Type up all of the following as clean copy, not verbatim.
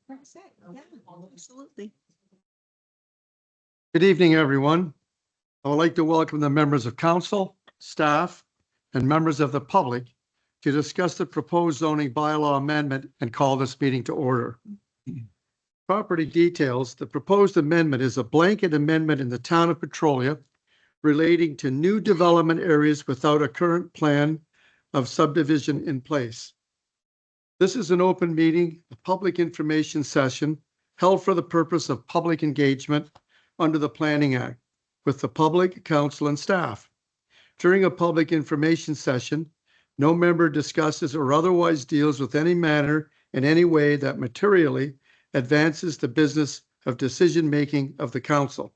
That's it. Yeah, absolutely. Good evening, everyone. I would like to welcome the members of council, staff, and members of the public to discuss the proposed zoning bylaw amendment and call this meeting to order. Property details. The proposed amendment is a blanket amendment in the town of Petrolia relating to new development areas without a current plan of subdivision in place. This is an open meeting, a public information session held for the purpose of public engagement under the Planning Act with the public, council, and staff. During a public information session, no member discusses or otherwise deals with any matter in any way that materially advances the business of decision-making of the council.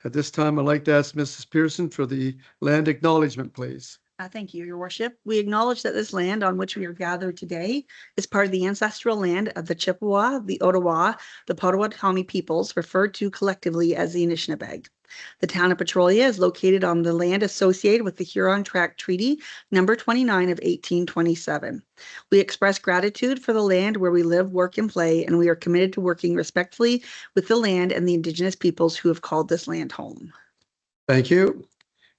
At this time, I'd like to ask Mrs. Pearson for the land acknowledgement, please. Thank you, Your Worship. We acknowledge that this land on which we are gathered today is part of the ancestral land of the Chippewa, the Ottawa, the Potawatomi peoples, referred to collectively as the Anishinaabe. The town of Petrolia is located on the land associated with the Huron Tract Treaty number 29 of 1827. We express gratitude for the land where we live, work, and play, and we are committed to working respectfully with the land and the Indigenous peoples who have called this land home. Thank you.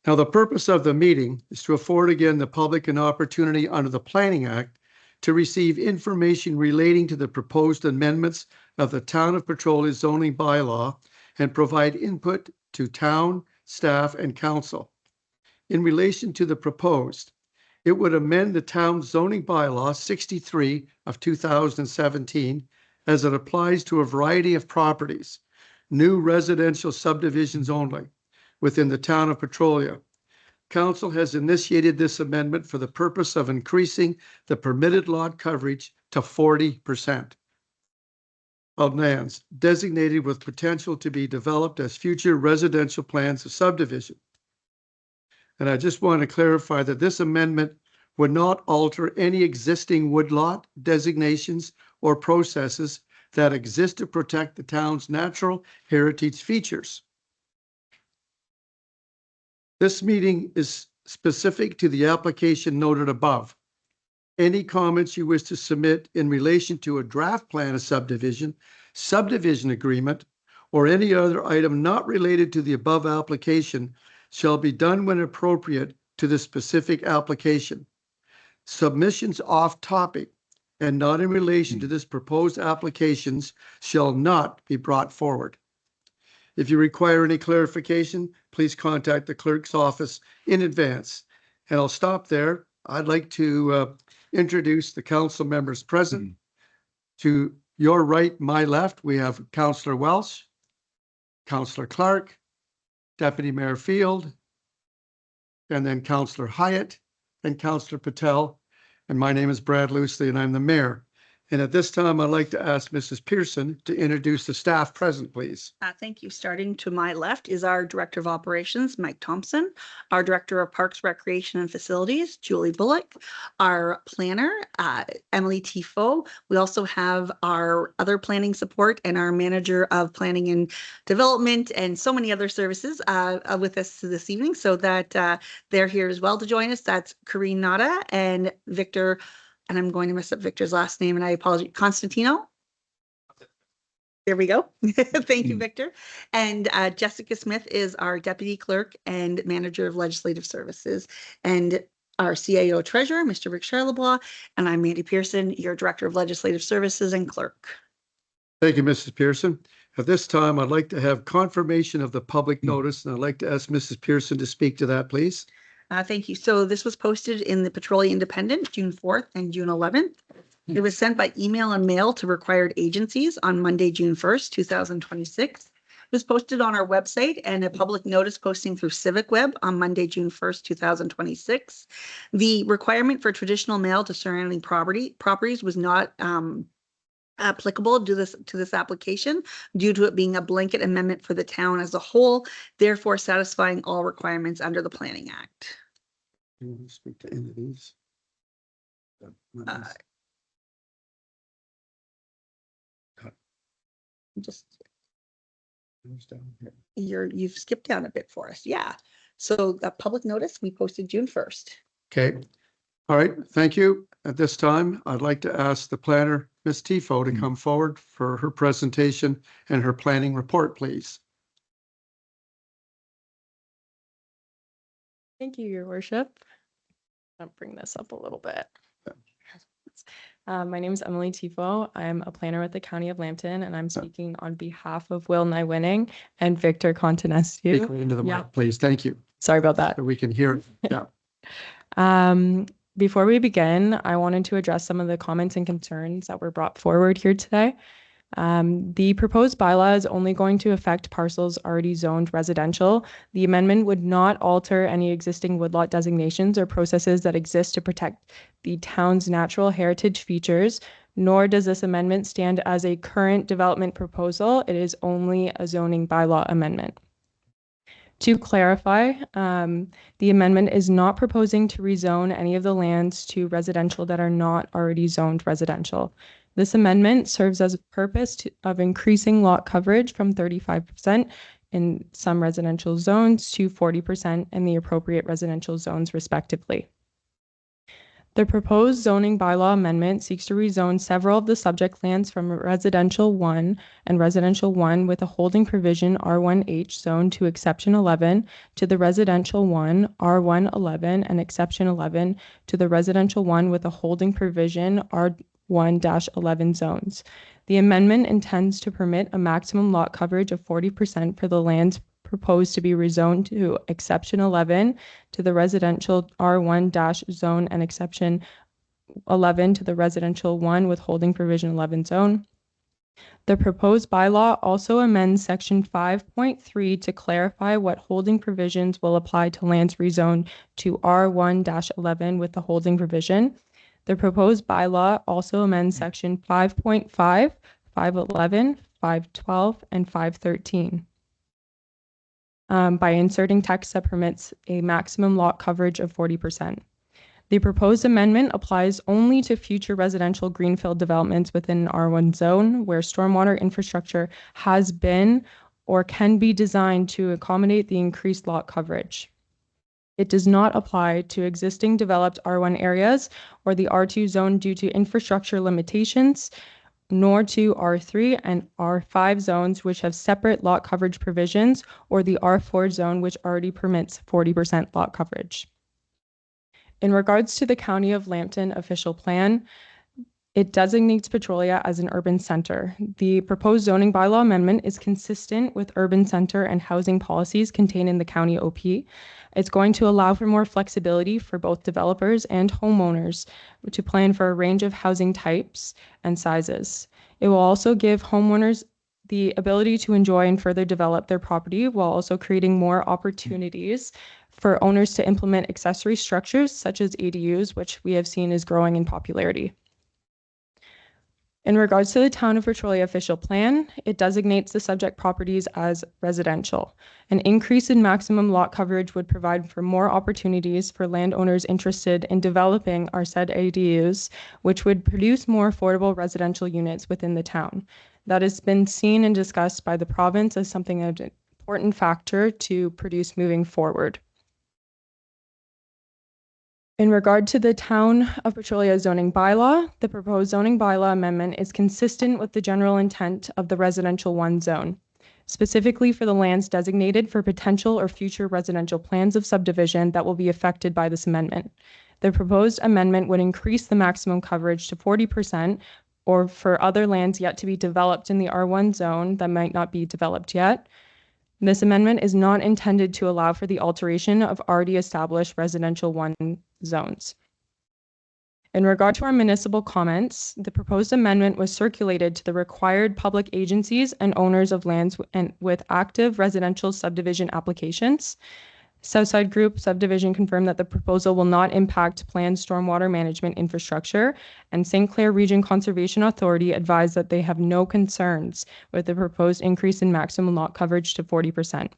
Now, the purpose of the meeting is to afford again the public an opportunity under the Planning Act to receive information relating to the proposed amendments of the Town of Petrolia zoning bylaw and provide input to town, staff, and council. In relation to the proposed, it would amend the town's zoning bylaw 63 of 2017 as it applies to a variety of properties, new residential subdivisions only, within the town of Petrolia. Council has initiated this amendment for the purpose of increasing the permitted lot coverage to 40% of lands designated with potential to be developed as future residential plans of subdivision. And I just want to clarify that this amendment would not alter any existing woodlot designations or processes that exist to protect the town's natural heritage features. This meeting is specific to the application noted above. Any comments you wish to submit in relation to a draft plan of subdivision, subdivision agreement, or any other item not related to the above application shall be done when appropriate to the specific application. Submissions off topic and not in relation to this proposed applications shall not be brought forward. If you require any clarification, please contact the clerk's office in advance. And I'll stop there. I'd like to introduce the council members present. To your right, my left, we have Councillor Welsh, Councillor Clark, Deputy Mayor Field, and then Councillor Hyatt and Councillor Patel. And my name is Brad Loosely, and I'm the mayor. And at this time, I'd like to ask Mrs. Pearson to introduce the staff present, please. Thank you. Starting to my left is our Director of Operations, Mike Thompson, our Director of Parks, Recreation, and Facilities, Julie Bullock, our planner, Emily Tifo. We also have our other planning support and our Manager of Planning and Development and so many other services with us this evening, so that they're here as well to join us. That's Karine Nada and Victor, and I'm going to mess up Victor's last name, and I apologize, Constantino. There we go. Thank you, Victor. And Jessica Smith is our Deputy Clerk and Manager of Legislative Services, and our CAO Treasurer, Mr. Rick Charlebois, and I'm Mandy Pearson, your Director of Legislative Services and Clerk. Thank you, Mrs. Pearson. At this time, I'd like to have confirmation of the public notice, and I'd like to ask Mrs. Pearson to speak to that, please. Thank you. So this was posted in the Petrolia Independent, June 4th and June 11th. It was sent by email and mail to required agencies on Monday, June 1st, 2026. It was posted on our website and a public notice posting through Civic Web on Monday, June 1st, 2026. The requirement for traditional mail to surrounding properties was not applicable to this application due to it being a blanket amendment for the town as a whole, therefore satisfying all requirements under the Planning Act. You want to speak to any of these? Just you've skipped down a bit for us. Yeah. So the public notice we posted June 1st. Okay. All right. Thank you. At this time, I'd like to ask the planner, Ms. Tifo, to come forward for her presentation and her planning report, please. Thank you, Your Worship. I'll bring this up a little bit. My name is Emily Tifo. I'm a planner with the County of Lambton, and I'm speaking on behalf of Will Nywinning and Victor Contenestu. Speak right into the mic, please. Thank you. Sorry about that. So we can hear it. Yeah. Before we begin, I wanted to address some of the comments and concerns that were brought forward here today. The proposed bylaw is only going to affect parcels already zoned residential. The amendment would not alter any existing woodlot designations or processes that exist to protect the town's natural heritage features, nor does this amendment stand as a current development proposal. It is only a zoning bylaw amendment. To clarify, the amendment is not proposing to rezone any of the lands to residential that are not already zoned residential. This amendment serves as a purpose of increasing lot coverage from 35% in some residential zones to 40% in the appropriate residential zones, respectively. The proposed zoning bylaw amendment seeks to rezone several of the subject lands from Residential 1 and Residential 1 with a holding provision R1H zone to Exception 11 to the Residential 1, R111, and Exception 11 to the Residential 1 with a holding provision R1-11 zones. The amendment intends to permit a maximum lot coverage of 40% for the lands proposed to be rezoned to Exception 11 to the Residential R1- zone and Exception 11 to the Residential 1 with holding provision 11 zone. The proposed bylaw also amends Section 5.3 to clarify what holding provisions will apply to lands rezoned to R1-11 with the holding provision. The proposed bylaw also amends Section 5.5, 511, 512, and 513. By inserting text that permits a maximum lot coverage of 40%. The proposed amendment applies only to future residential greenfield developments within an R1 zone where stormwater infrastructure has been or can be designed to accommodate the increased lot coverage. It does not apply to existing developed R1 areas or the R2 zone due to infrastructure limitations, nor to R3 and R5 zones, which have separate lot coverage provisions, or the R4 zone, which already permits 40% lot coverage. In regards to the County of Lambton official plan, it designates Petrolia as an urban center. The proposed zoning bylaw amendment is consistent with urban center and housing policies contained in the county OP. It's going to allow for more flexibility for both developers and homeowners to plan for a range of housing types and sizes. It will also give homeowners the ability to enjoy and further develop their property while also creating more opportunities for owners to implement accessory structures such as ADUs, which we have seen is growing in popularity. In regards to the Town of Petrolia official plan, it designates the subject properties as residential. An increase in maximum lot coverage would provide for more opportunities for landowners interested in developing our said ADUs, which would produce more affordable residential units within the town. That has been seen and discussed by the province as something of an important factor to produce moving forward. In regard to the Town of Petrolia zoning bylaw, the proposed zoning bylaw amendment is consistent with the general intent of the Residential 1 zone, specifically for the lands designated for potential or future residential plans of subdivision that will be affected by this amendment. The proposed amendment would increase the maximum coverage to 40%, or for other lands yet to be developed in the R1 zone that might not be developed yet. This amendment is not intended to allow for the alteration of already established Residential 1 zones. In regard to our municipal comments, the proposed amendment was circulated to the required public agencies and owners of lands with active residential subdivision applications. Southside Group Subdivision confirmed that the proposal will not impact planned stormwater management infrastructure, and St. Clair Region Conservation Authority advised that they have no concerns with the proposed increase in maximum lot coverage to 40%.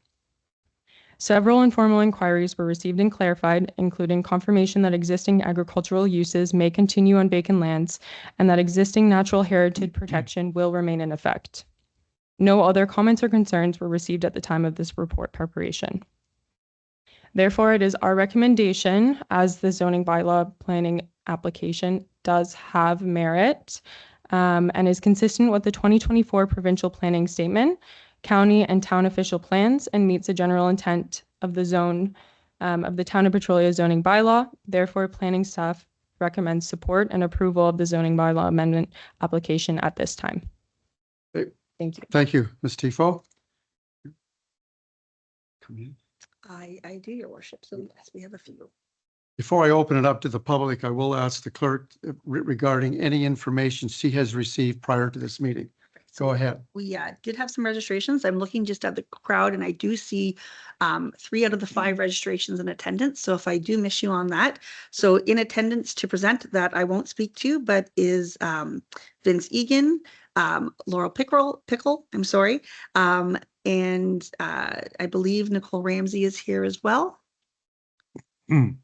Several informal inquiries were received and clarified, including confirmation that existing agricultural uses may continue on vacant lands and that existing natural heritage protection will remain in effect. No other comments or concerns were received at the time of this report preparation. Therefore, it is our recommendation as the zoning bylaw planning application does have merit and is consistent with the 2024 provincial planning statement, county and town official plans, and meets the general intent of the zone of the Town of Petrolia zoning bylaw. Therefore, planning staff recommends support and approval of the zoning bylaw amendment application at this time. Okay. Thank you. Thank you, Ms. Tifo. Come in. I do, your worship. So yes, we have a few. Before I open it up to the public, I will ask the clerk regarding any information she has received prior to this meeting. Go ahead. We did have some registrations. I'm looking just at the crowd and I do see 3 out of the 5 registrations in attendance. So if I do miss you on that. So in attendance to present that I won't speak to, but is Vince Egan, Laurel Pickle, I'm sorry. And I believe Nicole Ramsey is here as well.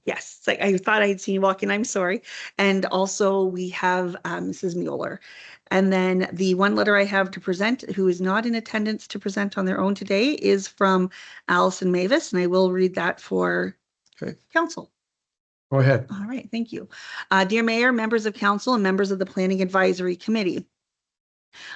Yes, it's like I thought I'd seen you walk in. I'm sorry. And also we have Mrs. Mueller. And then the one letter I have to present, who is not in attendance to present on their own today, is from Allison Mavis, and I will read that for council. Go ahead. All right, thank you. Dear Mayor, members of council, and members of the Planning Advisory Committee.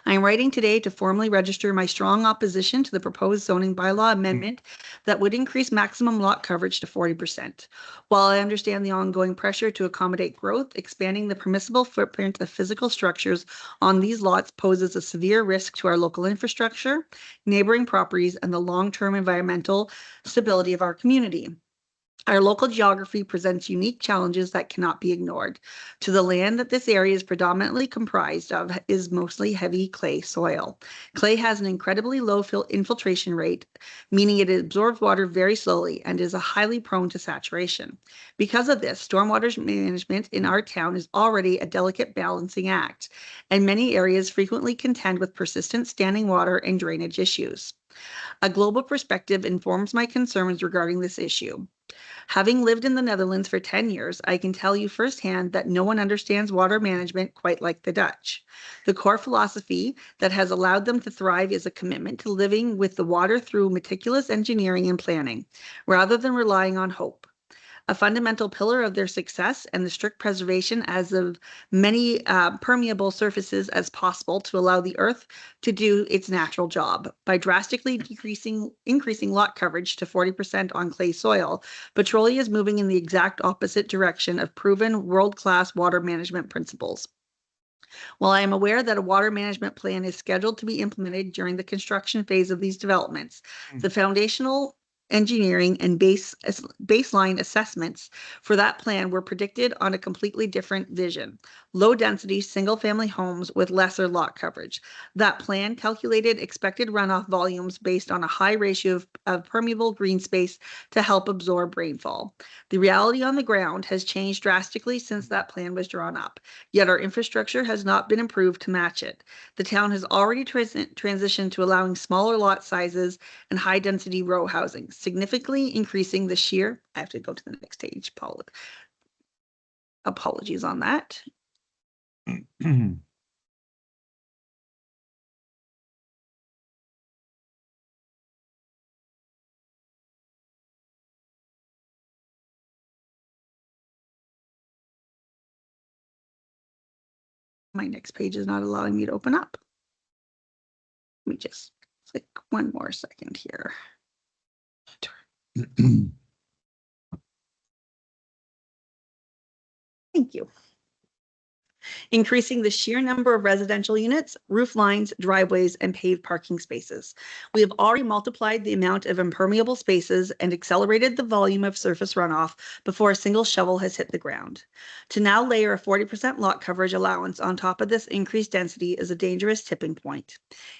I am writing today to formally register my strong opposition to the proposed zoning bylaw amendment that would increase maximum lot coverage to 40%. While I understand the ongoing pressure to accommodate growth, expanding the permissible footprint of physical structures on these lots poses a severe risk to our local infrastructure, neighboring properties, and the long-term environmental stability of our community. Our local geography presents unique challenges that cannot be ignored. To the land that this area is predominantly comprised of is mostly heavy clay soil. Clay has an incredibly low infiltration rate, meaning it absorbs water very slowly and is highly prone to saturation. Because of this, stormwater management in our town is already a delicate balancing act, and many areas frequently contend with persistent standing water and drainage issues. A global perspective informs my concerns regarding this issue. Having lived in the Netherlands for 10 years, I can tell you firsthand that no one understands water management quite like the Dutch. The core philosophy that has allowed them to thrive is a commitment to living with the water through meticulous engineering and planning, rather than relying on hope. A fundamental pillar of their success and the strict preservation as of many permeable surfaces as possible to allow the earth to do its natural job. By drastically increasing lot coverage to 40% on clay soil, Petrolia is moving in the exact opposite direction of proven world-class water management principles. While I am aware that a water management plan is scheduled to be implemented during the construction phase of these developments, the foundational engineering and baseline assessments for that plan were predicted on a completely different vision: low density single family homes with lesser lot coverage. That plan calculated expected runoff volumes based on a high ratio of permeable green space to help absorb rainfall. The reality on the ground has changed drastically since that plan was drawn up, yet our infrastructure has not been improved to match it. The town has already transitioned to allowing smaller lot sizes and high density row housing, significantly increasing the sheer, I have to go to the next page, apologies on that. My next page is not allowing me to open up. Let me just click one more second here. Thank you. Increasing the sheer number of residential units, roof lines, driveways, and paved parking spaces. We have already multiplied the amount of impermeable spaces and accelerated the volume of surface runoff before a single shovel has hit the ground. To now layer a 40% lot coverage allowance on top of this increased density is a dangerous tipping point.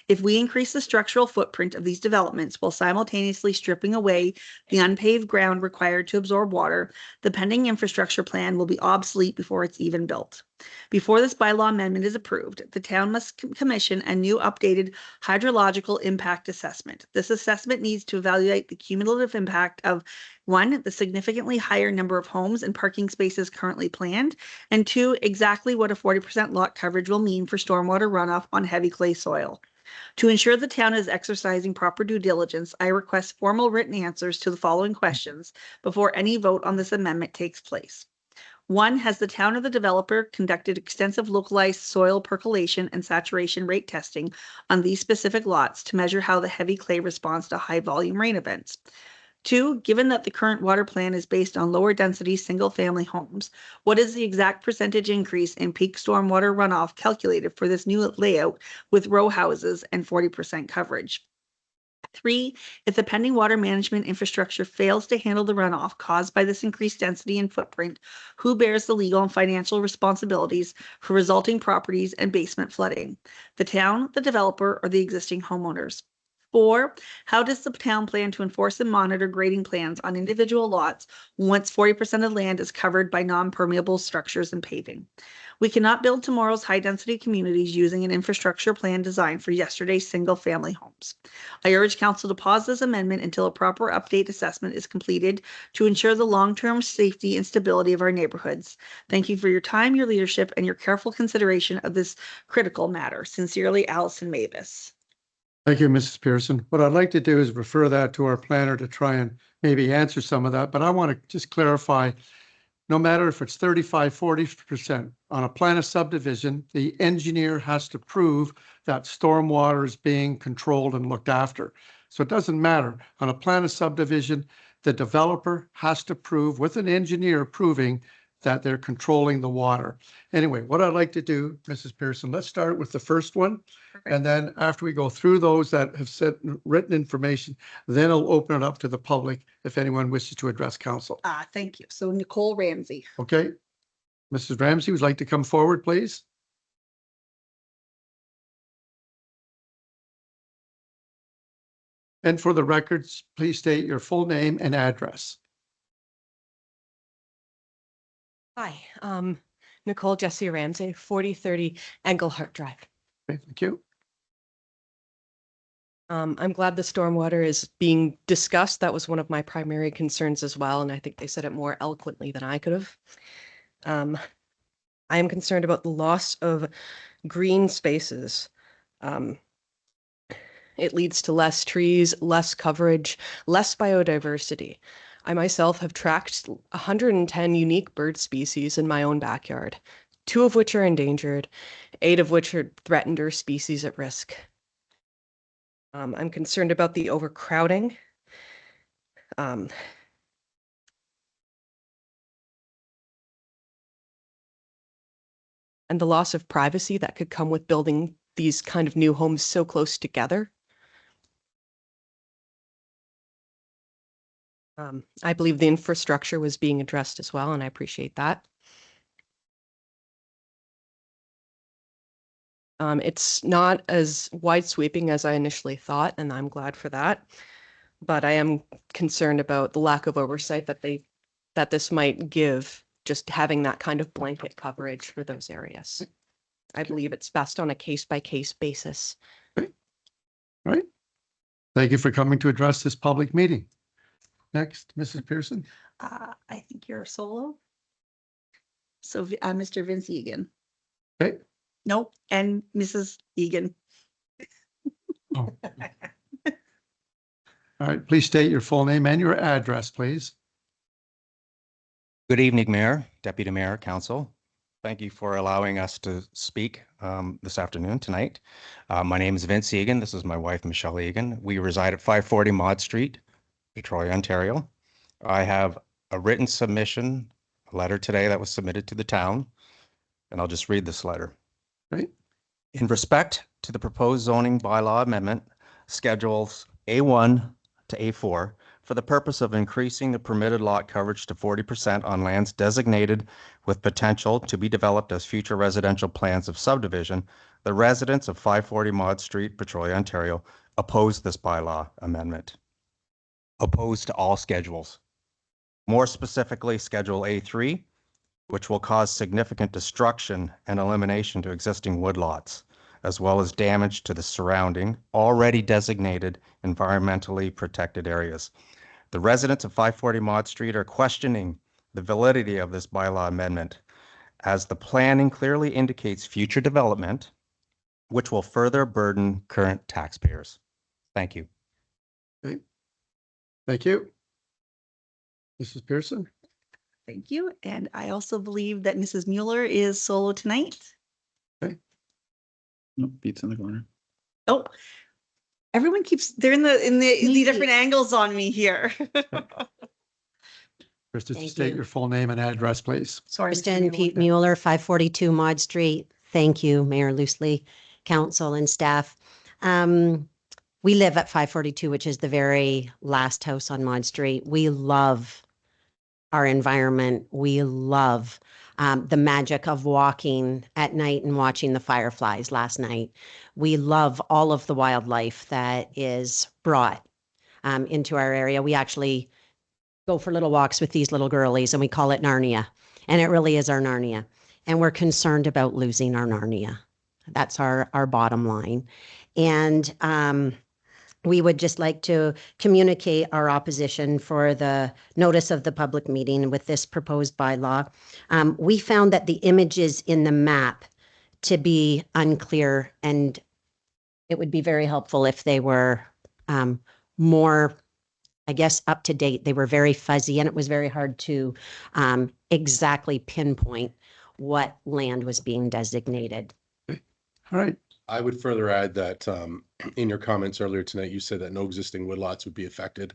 If we increase the structural footprint of these developments while simultaneously stripping away the unpaved ground required to absorb water, the pending infrastructure plan will be obsolete before it's even built. Before this bylaw amendment is approved, the town must commission a new updated hydrological impact assessment. This assessment needs to evaluate the cumulative impact of 1, the significantly higher number of homes and parking spaces currently planned, and 2, exactly what a 40% lot coverage will mean for stormwater runoff on heavy clay soil. To ensure the town is exercising proper due diligence, I request formal written answers to the following questions before any vote on this amendment takes place. One, has the town or the developer conducted extensive localized soil percolation and saturation rate testing on these specific lots to measure how the heavy clay responds to high volume rain events? Two, given that the current water plan is based on lower density single-family homes, what is the exact percentage increase in peak stormwater runoff calculated for this new layout with row houses and 40% coverage? Three, if the pending water management infrastructure fails to handle the runoff caused by this increased density and footprint, who bears the legal and financial responsibilities for resulting properties and basement flooding? The town, the developer, or the existing homeowners? Four, how does the town plan to enforce and monitor grading plans on individual lots once 40% of land is covered by non-permeable structures and paving? We cannot build tomorrow's high-density communities using an infrastructure plan designed for yesterday's single-family homes. I urge council to pause this amendment until a proper update assessment is completed to ensure the long-term safety and stability of our neighborhoods. Thank you for your time, your leadership, and your careful consideration of this critical matter. Sincerely, Allison Mavis. Thank you, Mrs. Pearson. What I'd like to do is refer that to our planner to try and maybe answer some of that, but I want to just clarify, no matter if it's 35, 40%, on a plan of subdivision, the engineer has to prove that stormwater is being controlled and looked after. So it doesn't matter. On a plan of subdivision, the developer has to prove with an engineer proving that they're controlling the water. Anyway, what I'd like to do, Mrs. Pearson, let's start with the first one. Perfect. And then after we go through those that have said written information, then I'll open it up to the public if anyone wishes to address council. Thank you. So Nicole Ramsey. Okay. Mrs. Ramsey, would you like to come forward, please? And for the records, please state your full name and address. Hi, Nicole Jessie Ramsey, 4030 Englehart Drive. Okay, thank you. I'm glad the stormwater is being discussed. That was one of my primary concerns as well, and I think they said it more eloquently than I could have. I am concerned about the loss of green spaces. It leads to less trees, less coverage, less biodiversity. I myself have tracked 110 unique bird species in my own backyard, 2 of which are endangered, 8 of which are threatened or species at risk. I'm concerned about the overcrowding. And the loss of privacy that could come with building these kind of new homes so close together. I believe the infrastructure was being addressed as well, and I appreciate that. It's not as wide sweeping as I initially thought, and I'm glad for that. But I am concerned about the lack of oversight that this might give, just having that kind of blanket coverage for those areas. I believe it's best on a case-by-case basis. Okay. All right. Thank you for coming to address this public meeting. Next, Mrs. Pearson. I think you're solo. So Mr. Vince Egan. Okay. Nope. And Mrs. Egan. Oh. All right. Please state your full name and your address, please. Good evening, Mayor, Deputy Mayor, Council. Thank you for allowing us to speak this afternoon, tonight. My name is Vince Egan. This is my wife, Michelle Egan. We reside at 540 Maud Street, Victoria, Ontario. I have a written submission, a letter today that was submitted to the town, and I'll just read this letter. Right. In respect to the proposed zoning bylaw amendment, schedules A1 to A4, for the purpose of increasing the permitted lot coverage to 40% on lands designated with potential to be developed as future residential plans of subdivision, the residents of 540 Maud Street, Victoria, Ontario, oppose this bylaw amendment. Opposed to all schedules. More specifically, Schedule A3, which will cause significant destruction and elimination to existing woodlots, as well as damage to the surrounding, already designated environmentally protected areas. The residents of 540 Maud Street are questioning the validity of this bylaw amendment, as the planning clearly indicates future development, which will further burden current taxpayers. Thank you. Okay. Thank you. Mrs. Pearson. Thank you. And I also believe that Mrs. Mueller is solo tonight. Nope, Pete's in the corner. Oh, everyone keeps, they're in the Me different too. angles on me here. Kristen, Thank state you. your full name and address, please. Sorry. Mr. Kristen Mueller. Pete Mueller, 542 Maud Street. Thank you, Mayor Loosely, council and staff. We live at 542, which is the very last house on Maud Street. We love our environment. We love the magic of walking at night and watching the fireflies last night. We love all of the wildlife that is brought into our area. We actually go for little walks with these little girlies and we call it Narnia. And it really is our Narnia. And we're concerned about losing our Narnia. That's our bottom line. And we would just like to communicate our opposition for the notice of the public meeting with this proposed bylaw. We found that the images in the map to be unclear, and it would be very helpful if they were more, I guess, up to date. They were very fuzzy and it was very hard to exactly pinpoint what land was being designated. All right. I would further add that in your comments earlier tonight, you said that no existing woodlots would be affected,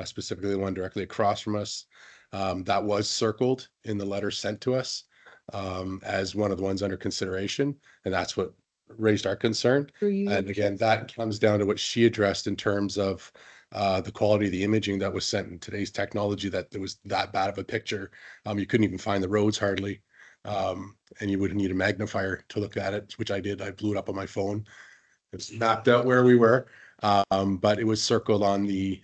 specifically the one directly across from us. That was circled in the letter sent to us as one of the ones under consideration, and that's what raised our concern. And again, that comes down to what she addressed in terms of the quality of the imaging that was sent in today's technology, that there was that bad of a picture. You couldn't even find the roads hardly. And you would need a magnifier to look at it, which I did. I blew it up on my phone. It's mapped out where we were, but it was circled on the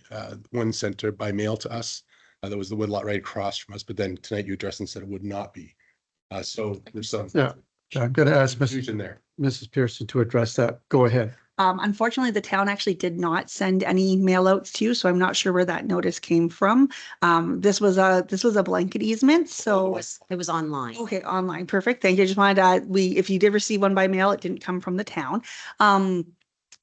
one sent by mail to us. That was the woodlot right across from us. But then tonight you addressed and said it would not be. So there's some Yeah. I'm going to ask confusion there. Mrs. Pearson to address that. Go ahead. Unfortunately, the town actually did not send any mail outs to you, so I'm not sure where that notice came from. This was a blanket easement, so. It was online. Okay, online, perfect. Thank you. I just wanted to, if you did receive one by mail, it didn't come from the town.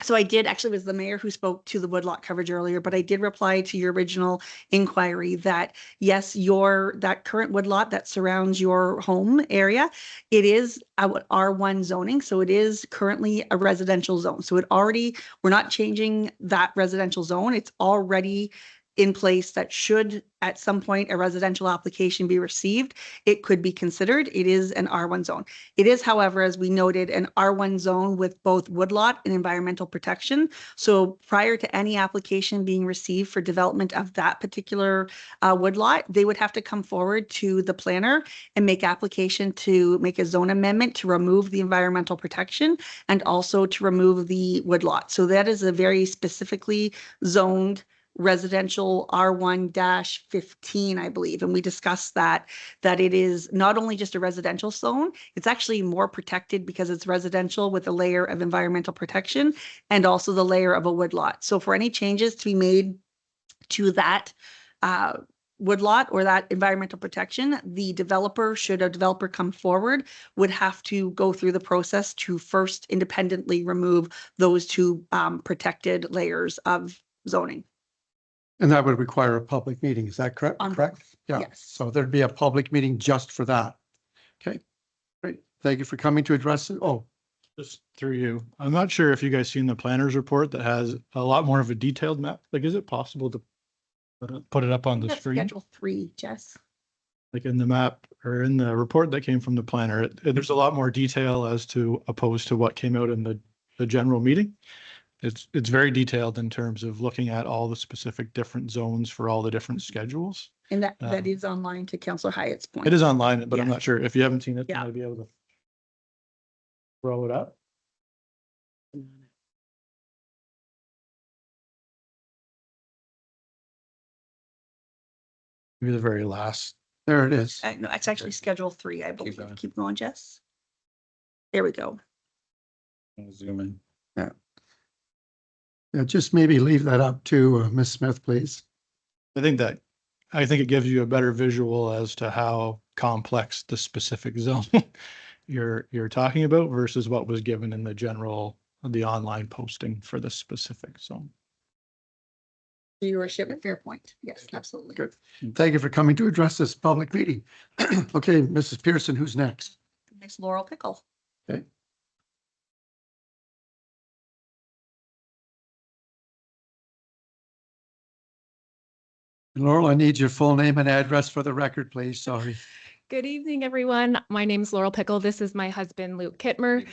So I did, actually, it was the mayor who spoke to the woodlot coverage earlier, but I did reply to your original inquiry that yes, that current woodlot that surrounds your home area, it is R1 zoning. So it is currently a residential zone. So we're not changing that residential zone. It's already in place that should at some point a residential application be received, it could be considered. It is an R1 zone. It is, however, as we noted, an R1 zone with both woodlot and environmental protection. So prior to any application being received for development of that particular woodlot, they would have to come forward to the planner and make application to make a zone amendment to remove the environmental protection and also to remove the woodlot. So that is a very specifically zoned residential R1-15, I believe. And we discussed that it is not only just a residential zone, it's actually more protected because it's residential with a layer of environmental protection and also the layer of a woodlot. So for any changes to be made to that woodlot or that environmental protection, the developer, should a developer come forward, would have to go through the process to first independently remove those two protected layers of zoning. And that would require a public meeting. Is that correct? On Correct? Yeah. yes. So there'd be a public meeting just for that. Okay, great. Thank you for coming to address it. Oh, Just through you. I'm not sure if you guys seen the planner's report that has a lot more of a detailed map. Like, is it possible to put it up on the That's screen? Schedule 3, Jess. Like in the map or in the report that came from the planner, there's a lot more detail as to opposed to what came out in the general meeting. It's very detailed in terms of looking at all the specific different zones for all the different schedules. And that is online to Councillor Hyatt's point. It is online, but I'm Yeah. not sure if you haven't seen it, then Yeah. I'd be able to roll it up. Maybe the very last. there it is. No, it's actually Schedule 3, I believe. going. Keep going, Jess. There we go. Zoom in. Yeah, just maybe leave that up to Ms. Smith, please. I think it gives you a better visual as to how complex the specific zone you're talking about versus what was given in the online posting for the specific zone. Your worship, a fair point. Yes, absolutely. Good. Thank you for coming to address this public meeting. Okay, Mrs. Pearson, who's next? Next, Laurel Pickle. Okay. Laurel, I need your full name and address for the record, please. Sorry. Good evening, everyone. My name's Laurel Pickle. This is my husband, Luke Kittmer.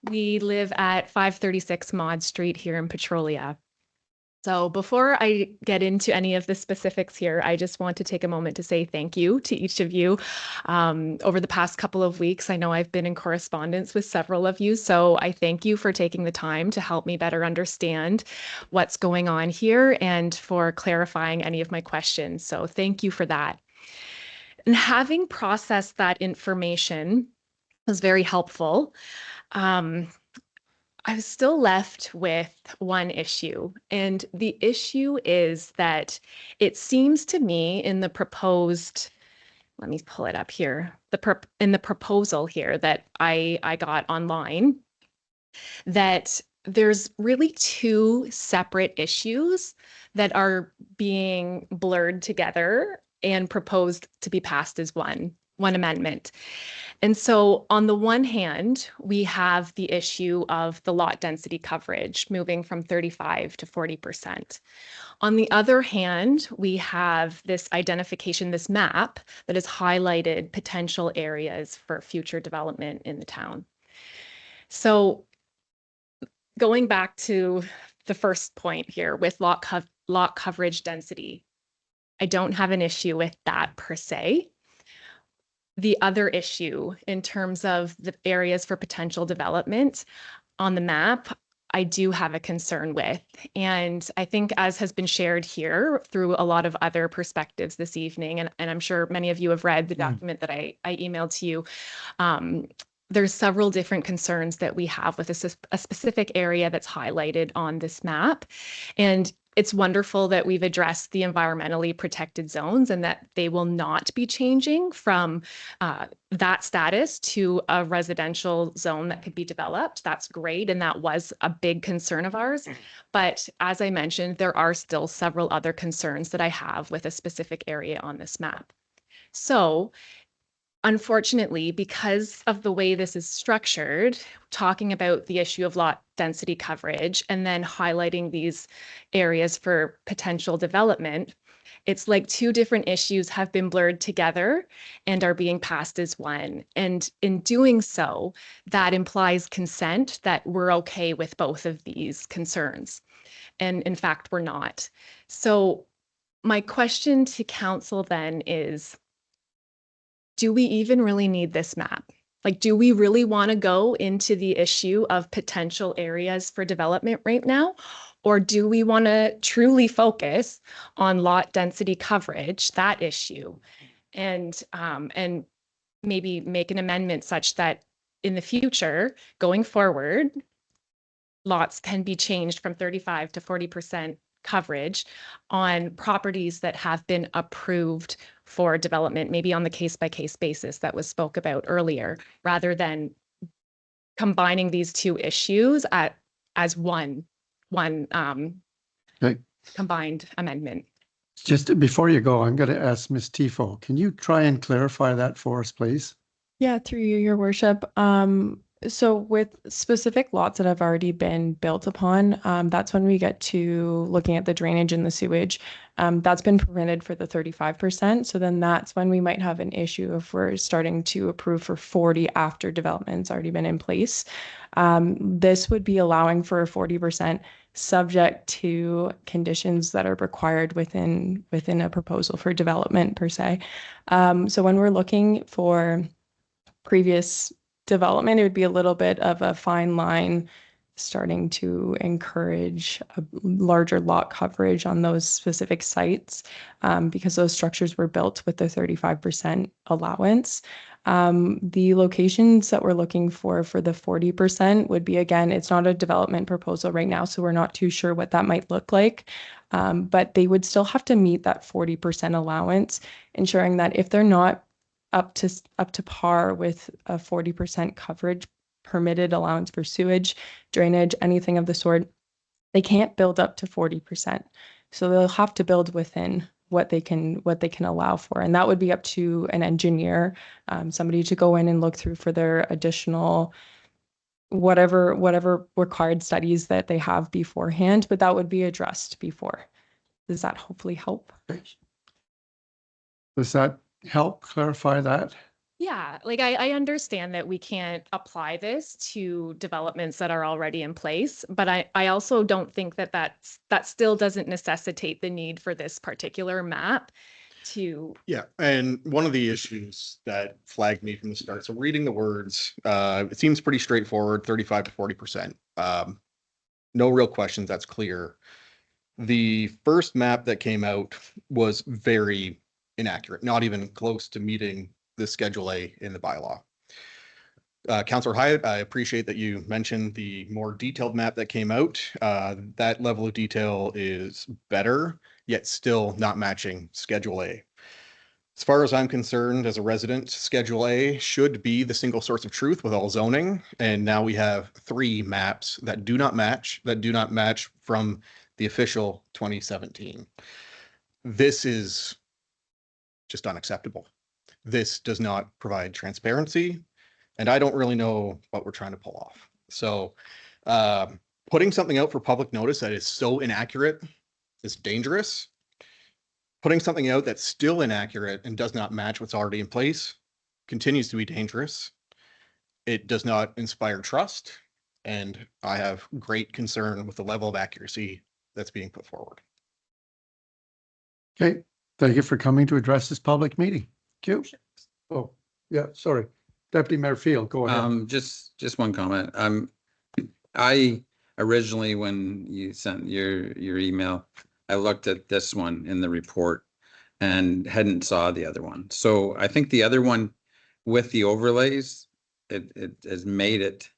We live at 536 Maud Street here in Petrolia. So before I get into any of the specifics here, I just want to take a moment to say thank you to each of you. Over the past couple of weeks, I know I've been in correspondence with several of you, so I thank you for taking the time to help me better understand what's going on here and for clarifying any of my questions. So thank you for that. And having processed that information was very helpful. I was still left with one issue, and the issue is that it seems to me in the proposed, let me pull it up here, in the proposal here that I got online, that there's really two separate issues that are being blurred together and proposed to be passed as one amendment. And so on the one hand, we have the issue of the lot density coverage moving from 35 to 40%. On the other hand, we have this identification, this map that has highlighted potential areas for future development in the town. So going back to the first point here with lot coverage density, I don't have an issue with that per se. The other issue in terms of the areas for potential development on the map, I do have a concern with. And I think as has been shared here through a lot of other perspectives this evening, and I'm sure many of you have read the document that I emailed to you, there's several different concerns that we have with a specific area that's highlighted on this map. And it's wonderful that we've addressed the environmentally protected zones and that they will not be changing from that status to a residential zone that could be developed. That's great. And that was a big concern of ours. But as I mentioned, there are still several other concerns that I have with a specific area on this map. So unfortunately, because of the way this is structured, talking about the issue of lot density coverage and then highlighting these areas for potential development, it's like two different issues have been blurred together and are being passed as one. And in doing so, that implies consent that we're okay with both of these concerns. And in fact, we're not. So my question to council then is, do we even really need this map? Like, do we really want to go into the issue of potential areas for development right now? Or do we want to truly focus on lot density coverage, that issue, and maybe make an amendment such that in the future, going forward, lots can be changed from 35 to 40% coverage on properties that have been approved for development, maybe on the case-by-case basis that was spoke about earlier, rather than combining these two issues as one combined amendment. Just before you go, I'm going to ask Ms. Tifo, can you try and clarify that for us, please? Yeah, through you, Your Worship. So with specific lots that have already been built upon, that's when we get to looking at the drainage and the sewage. That's been permitted for the 35%. So then that's when we might have an issue if we're starting to approve for 40 after development's already been in place. This would be allowing for a 40% subject to conditions that are required within a proposal for development per se. So when we're looking for previous development, it would be a little bit of a fine line starting to encourage a larger lot coverage on those specific sites because those structures were built with the 35% allowance. The locations that we're looking for the 40% would be, again, it's not a development proposal right now, so we're not too sure what that might look like. But they would still have to meet that 40% allowance, ensuring that if they're not up to par with a 40% coverage permitted allowance for sewage, drainage, anything of the sort, they can't build up to 40%. So they'll have to build within what they can allow for. And that would be up to an engineer, somebody to go in and look through for their additional whatever required studies that they have beforehand, but that would be addressed before. Does that hopefully help? Does that help clarify that? Yeah, like I understand that we can't apply this to developments that are already in place, but I also don't think that that still doesn't necessitate the need for this particular map to. Yeah, and one of the issues that flagged me from the start, so reading the words, it seems pretty straightforward, 35 to 40%. No real questions, that's clear. The first map that came out was very inaccurate, not even close to meeting the Schedule A in the bylaw. Councillor Hyatt, I appreciate that you mentioned the more detailed map that came out. That level of detail is better, yet still not matching Schedule A. As far as I'm concerned, as a resident, Schedule A should be the single source of truth with all zoning. And now we have 3 maps that do not match from the official 2017. This is just unacceptable. This does not provide transparency, and I don't really know what we're trying to pull off. So putting something out for public notice that is so inaccurate is dangerous. Putting something out that's still inaccurate and does not match what's already in place continues to be dangerous. It does not inspire trust, and I have great concern with the level of accuracy that's being put forward. Okay, thank you for coming to address this public meeting. Thank you. Oh, yeah, sorry. Deputy Mayor Field, go ahead. Just one comment. I originally, when you sent your email, I looked at this one in the report and hadn't saw the other one. So I think the other one with the overlays, it has made it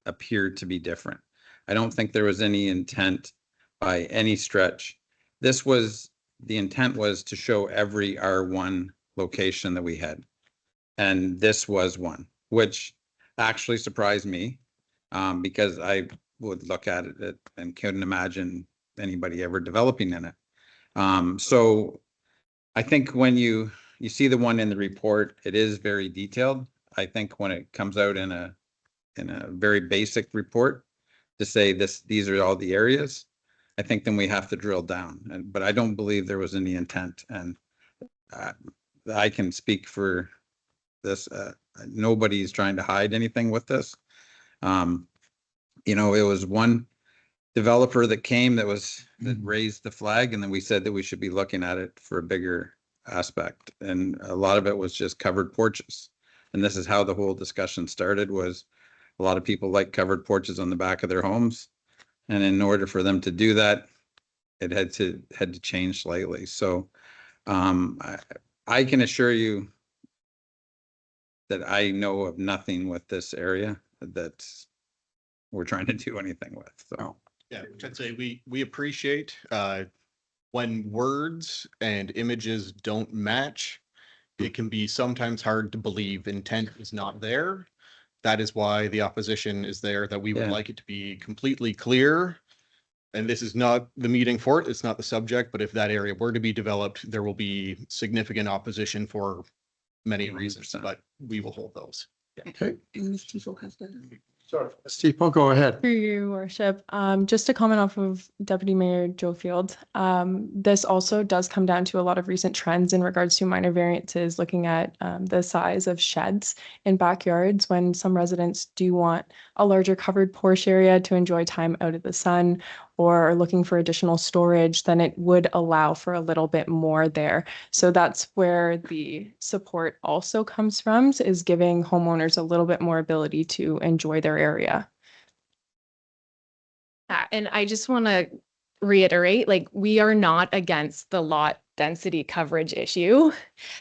appear to be different. I don't think there was any intent by any stretch. The intent was to show every R1 location that we had. And this was one, which actually surprised me because I would look at it and couldn't imagine anybody ever developing in it. So I think when you see the one in the report, it is very detailed. I think when it comes out in a very basic report to say these are all the areas, I think then we have to drill down. But I don't believe there was any intent, and I can speak for this. Nobody's trying to hide anything with this. It was one developer that came that raised the flag, and then we said that we should be looking at it for a bigger aspect. And a lot of it was just covered porches. And this is how the whole discussion started, was a lot of people like covered porches on the back of their homes. And in order for them to do that, it had to change slightly. So I can assure you that I know of nothing with this area that we're trying to do anything with. So yeah, which I'd say we appreciate when words and images don't match. It can be sometimes hard to believe intent is not there. That is why the opposition is there, that we would like it to be completely clear. And this is not the meeting for it. It's not the subject, but if that area were to be developed, there will be significant opposition for many reasons, but we will hold those. Okay. And Ms. Tifo has that. Sorry, Steve, go ahead. Through your worship, just to comment off of Deputy Mayor Joe Field, this also does come down to a lot of recent trends in regards to minor variances, looking at the size of sheds in backyards when some residents do want a larger covered porch area to enjoy time out of the sun, or are looking for additional storage, then it would allow for a little bit more there. So that's where the support also comes from, is giving homeowners a little bit more ability to enjoy their area. Yeah, and I just want to reiterate, like, we are not against the lot density coverage issue.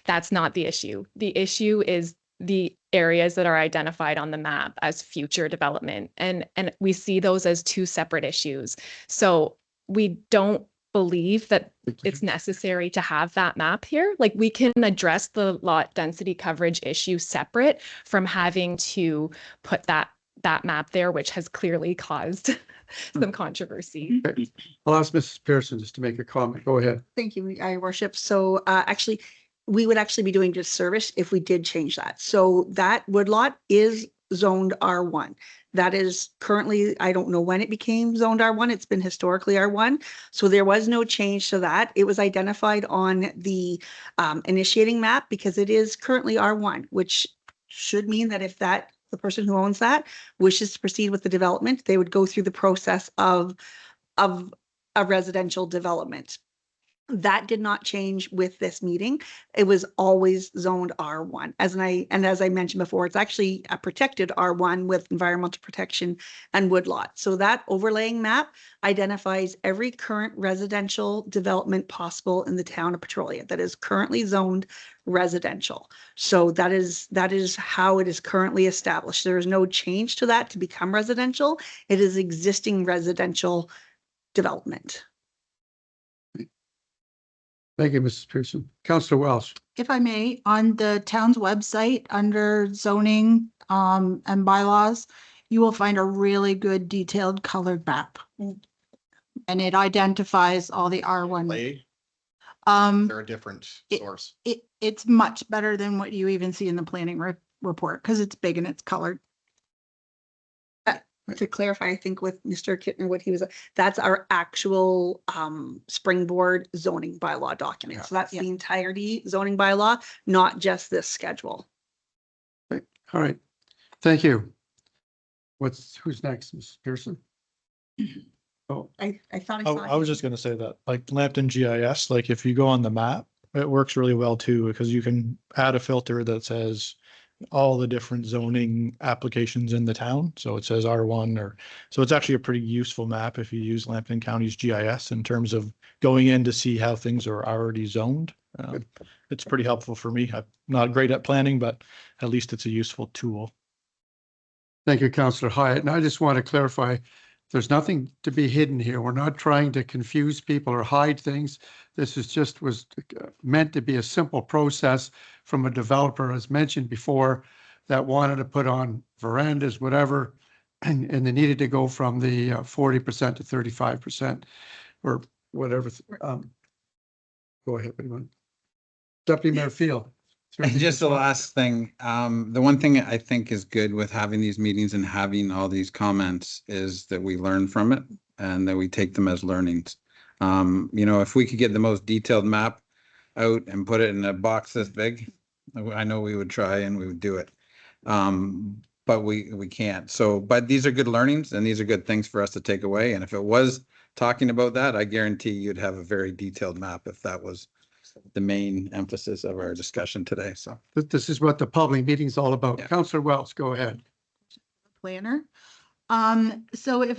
That's not the issue. The issue is the areas that are identified on the map as future development. And we see those as 2 separate issues. So we don't believe that it's necessary to have that map here. Like, we can address the lot density coverage issue separate from having to put that that map there, which has clearly caused some controversy. Okay. I'll ask Mrs. Pearson just to make a comment. Go ahead. Thank you, Your Worship. So actually, we would actually be doing disservice if we did change that. So that woodlot is zoned R1. That is currently, I don't know when it became zoned R1. It's been historically R1. So there was no change to that. It was identified on the initiating map because it is currently R1, which should mean that if the person who owns that wishes to proceed with the development, they would go through the process of a residential development. That did not change with this meeting. It was always zoned R1. As I mentioned before, it's actually a protected R1 with environmental protection and woodlot. So that overlaying map identifies every current residential development possible in the town of Petrolia that is currently zoned residential. So that is how it is currently established. There is no change to that to become residential. It is existing residential development. Thank you, Mrs. Pearson. Councillor Welsh. If I may, on the town's website, under zoning and bylaws, you will find a really good detailed colored map. And it identifies all the R1. Play, they're a different it- source. It's much better than what you even see in the planning report because it's big and it's colored. To clarify, I think with Mr. Kittner, that's our actual springboard zoning bylaw document. So that's the entirety zoning bylaw, not just this schedule. Okay. All right. Thank you. Who's next, Mrs. Pearson? Oh, I thought I saw. I was just gonna say that, like Lambton GIS, like if you go on the map, it works really well too, because you can add a filter that says all the different zoning applications in the town. So it says R1 so it's actually a pretty useful map if you use Lambton County's GIS in terms of going in to see how things are already zoned. It's pretty helpful for me. I'm not great at planning, but at least it's a useful tool. thank you, Councillor Hyatt. And I just want to clarify, there's nothing to be hidden here. We're not trying to confuse people or hide things. This was meant to be a simple process from a developer, as mentioned before, that wanted to put on verandas, whatever, and they needed to go from the 40% to 35% or whatever. Go ahead, anyone. Deputy Mayor Field. And just the last thing, the one thing I think is good with having these meetings and having all these comments is that we learn from it and that we take them as learnings. If we could get the most detailed map out and put it in a box this big, I know we would try and we would do it. But we can't. So, but these are good learnings and these are good things for us to take away. And if it was talking about that, I guarantee you'd have a very detailed map if that was the main emphasis of our discussion today. So This is what the public meeting is all about. Yeah. Councillor Wells, go ahead. Planner. So if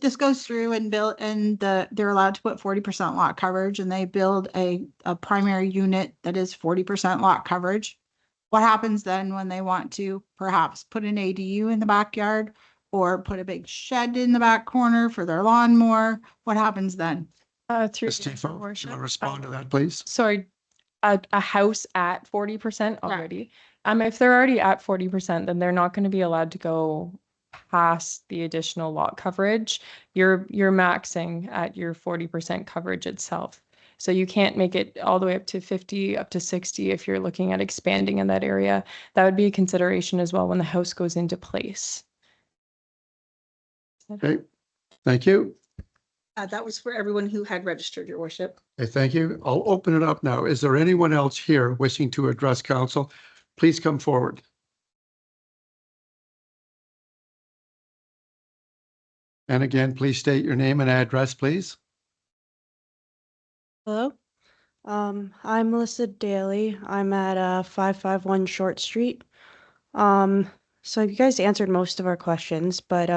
this goes through and they're allowed to put 40% lot coverage and they build a primary unit that is 40% lot coverage, what happens then when they want to perhaps put an ADU in the backyard or put a big shed in the back corner for their lawnmower? What happens then? Through Ms. your Tifo, worship. you want to respond to that, please? Sorry, a house at 40% already. If they're already at 40%, then they're not going to be allowed to go past the additional lot coverage. You're maxing at your 40% coverage itself. So you can't make it all the way up to 50, up to 60 if you're looking at expanding in that area. That would be a consideration as well when the house goes into place. Okay, thank you. That was for everyone who had registered, Your Worship. Okay, thank you. I'll open it up now. Is there anyone else here wishing to address council? Please come forward. And again, please state your name and address, please. Hello, I'm Melissa Daly. I'm at 551 Short Street. So you guys answered most of our questions, but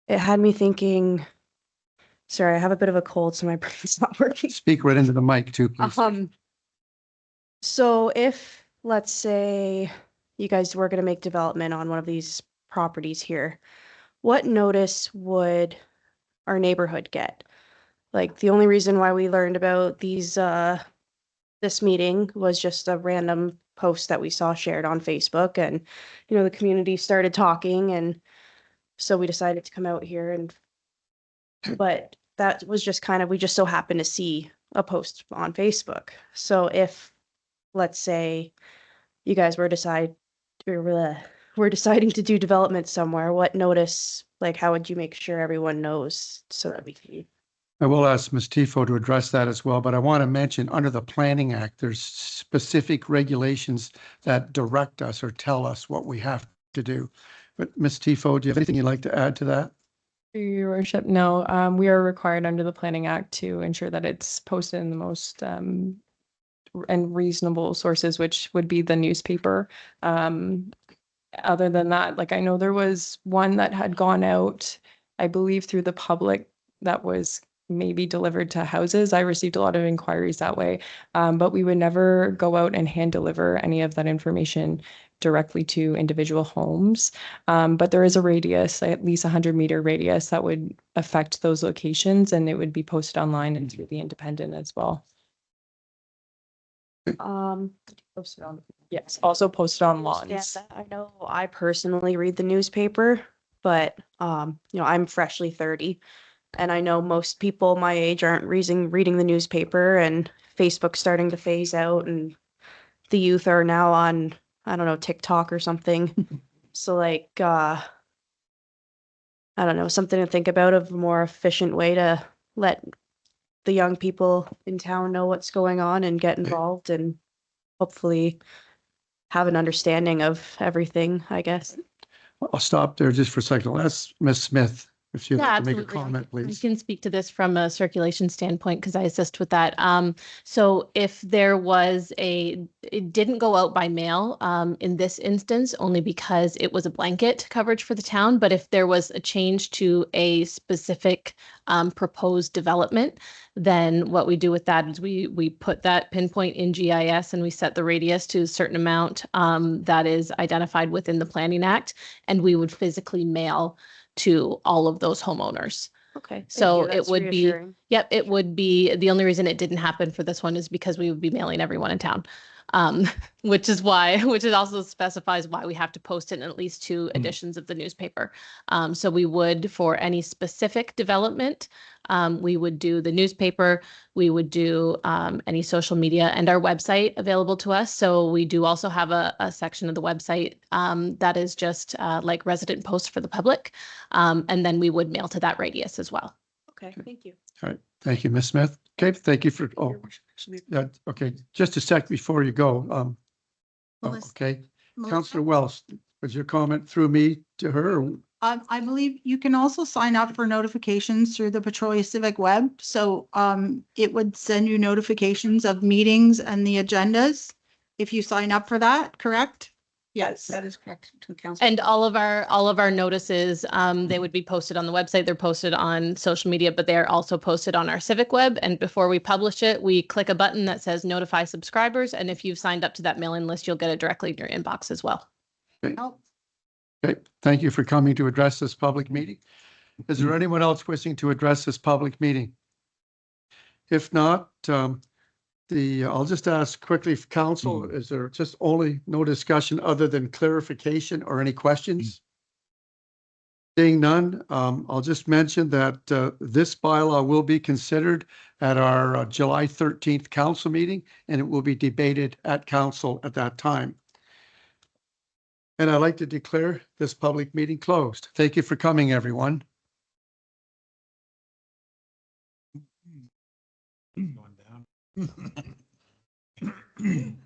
it had me thinking. Sorry, I have a bit of a cold, so my brain's not working. Speak right into the mic too, please. So if, let's say, you guys were going to make development on one of these properties here, what notice would our neighborhood get? Like, the only reason why we learned about these this meeting was just a random post that we saw shared on Facebook, and the community started talking, and so we decided to come out here. And but that was just kind of, we just so happened to see a post on Facebook. So if, let's say, you guys were we're deciding to do development somewhere, what notice, like, how would you make sure everyone knows so that we can? I will ask Ms. Tifo to address that as well, but I want to mention under the Planning Act, there's specific regulations that direct us or tell us what we have to do. But Ms. Tifo, do you have anything you'd like to add to that? Your worship, no, we are required under the Planning Act to ensure that it's posted in the most and reasonable sources, which would be the newspaper. Other than that, like, I know there was one that had gone out, I believe through the public, that was maybe delivered to houses. I received a lot of inquiries that way, but we would never go out and hand deliver any of that information directly to individual homes. But there is a radius, at least 100-meter radius, that would affect those locations, and it would be posted online and through the Independent as well. Posted on, yes, also posted on lawns. I know I personally read the newspaper, but I'm freshly 30, and I know most people my age aren't reading the newspaper, and Facebook's starting to phase out, and the youth are now on, I don't know, TikTok or something. So like, I don't know, something to think about of a more efficient way to let the young people in town know what's going on and get involved and hopefully have an understanding of everything, I guess. I'll stop there just for a second. Let's Ms. Smith, if you'd Yeah, like to make a absolutely. comment, I please. can speak to this from a circulation standpoint because I assist with that. So if there was it didn't go out by mail in this instance, only because it was a blanket coverage for the town. But if there was a change to a specific proposed development, then what we do with that is we put that pinpoint in GIS and we set the radius to a certain amount that is identified within the Planning Act, and we would physically mail to all of those homeowners. Okay. So it would be, yep, it would be, the only reason it didn't happen for this one is because we would be mailing everyone in town. Which it also specifies why we have to post it in at least 2 editions of the newspaper. So we would, for any specific development, we would do the newspaper, we would do any social media and our website available to us. So we do also have a section of the website that is just like resident posts for the public. And then we would mail to that radius as well. Okay, thank you. All right, thank you, Ms. Smith. Okay, thank you for, okay, just a sec before you go. Okay, Councillor Wells, was your comment through me to her? Or? I believe you can also sign up for notifications through the Petrolia Civic web. So it would send you notifications of meetings and the agendas if you sign up for that, correct? Yes, that is correct to council. And all of our notices, they would be posted on the website. They're posted on social media, but they are also posted on our Civic web. And before we publish it, we click a button that says notify subscribers. And if you've signed up to that mailing list, you'll get it directly in your inbox as well. Okay. Okay, thank you for coming to address this public meeting. Is there anyone else wishing to address this public meeting? If not, I'll just ask quickly for council, is there just only no discussion other than clarification or any questions? Seeing none, I'll just mention that this bylaw will be considered at our July 13th council meeting, and it will be debated at council at that time. And I'd like to declare this public meeting closed. Thank you for coming, everyone. Going down.